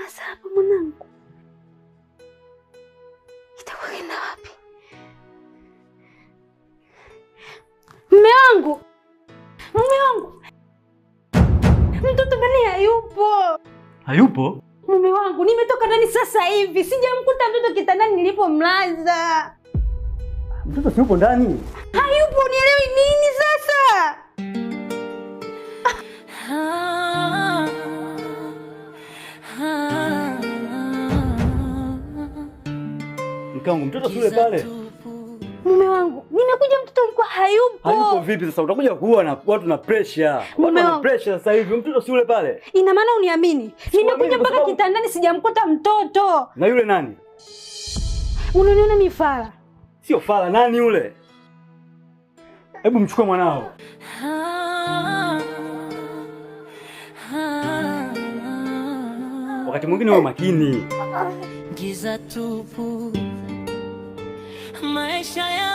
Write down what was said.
Sasa hapa mwanangu, itakuwa kenda wapi? Mume wangu, mtoto ndani hayupo. Hayupo? Mume wangu, nimetoka ndani sasa hivi, sijamkuta mtoto kitandani nilipomlaza. Mtoto si yupo ndani? Hayupo, nielewi nini sasa? Mke wangu, mtoto si yule pale? Mume wangu, nimekuja mtoto alikuwa hayupo. Hayupo vipi sasa? Utakuja kuua na watu na pressure. Watu na pressure sasa hivi. Mtoto si yule pale? Ina maana uniamini? Nimekuja mpaka kitandani sijamkuta mtoto. Na yule nani? Unaniona ni fala? Sio fala, nani yule? Hebu mchukue mwanao. Wakati mwingine wewe makini. Giza tupu, maisha ya